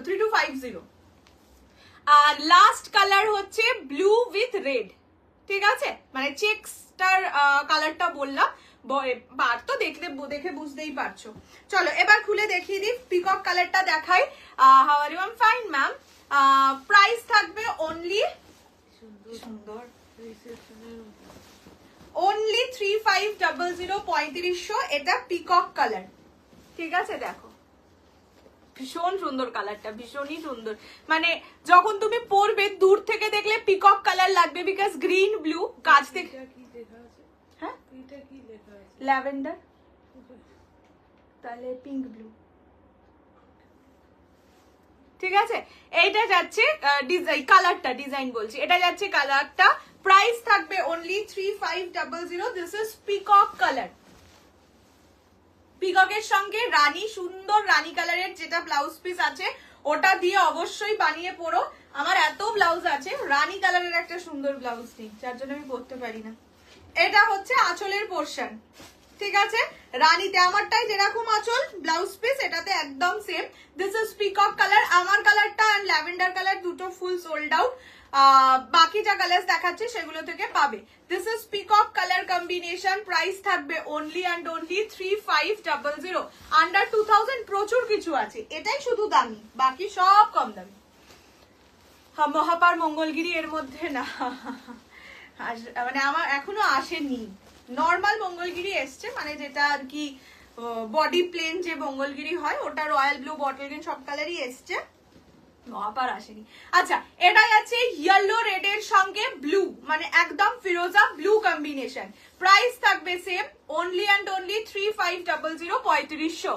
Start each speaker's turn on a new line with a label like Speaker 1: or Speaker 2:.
Speaker 1: 3250। আর last colour হচ্ছে blue with red, ঠিক আছে, মানে চেকসটার কালারটা বললাম, বার তো দেখে বুঝতেই পারছো। চলো এবার খুলে দেখিয়ে দিই, পিকক কালারটা দেখাই। How are you? I am fine ma'am. Price থাকবে অনলি সুন্দর অনলি 3500, 3500। এটা পিকক কালার, ঠিক আছে, দেখো ভীষণ সুন্দর কালারটা, ভীষণই সুন্দর। মানে যখন তুমি পরবে দূর থেকে দেখলে পিকক কালার লাগবে, বিকজ গ্রিন ব্লু, কাছ থেকে হ্যাঁ ল্যাভেন্ডার, তাহলে পিঙ্ক ব্লু, ঠিক আছে। এইটা যাচ্ছে কালারটা, ডিজাইন বলছি, এটা যাচ্ছে কালারটা। প্রাইস থাকবে only 3500। This is peacock colour. পিককের সঙ্গে রানী, সুন্দর রানী কালারের যেটা ব্লাউজ পিস আছে ওটা দিয়ে অবশ্যই বানিয়ে পরো। আমার এত ব্লাউজ আছে, রানী কালারের একটা সুন্দর ব্লাউজ নেই, যার জন্য আমি পরতে পারি না। এটা হচ্ছে আঁচলের পোর্শন, ঠিক আছে, রানীতে আমারটাই যেরকম আঁচল ব্লাউজ পিস এটাতে একদম same. This is peacock colour. আমার কালারটা আর ল্যাভেন্ডার কালার দুটো ফুল সোল্ড আউট, বাকি যা কালার দেখাচ্ছে সেগুলো থেকে পাবে। This is peacock colour combination. Price থাকবে অনলি অ্যান্ড অনলি 3500, আন্ডার 2000। প্রচুর কিছু আছে, এটাই শুধু দামি, বাকি সব কম দামি। মহাপার মঙ্গলগিরি এর মধ্যে না, মানে আমার এখনো আসেনি। নর্মাল মঙ্গলগিরি এসছে, মানে যেটা আর কি বডি প্লেন যে মঙ্গলগিরি হয় ওটা, রয়্যাল ব্লু, বটল গ্রিন সব কালারই এসছে, মহাপার আসেনি। আচ্ছা, এটা আছে ইয়েলো রেড এর সঙ্গে ব্লু, মানে একদম ফিরোজা ব্লু কম্বিনেশন। প্রাইস থাকবে সেম, অনলি অ্যান্ড অনলি 3500, 3500।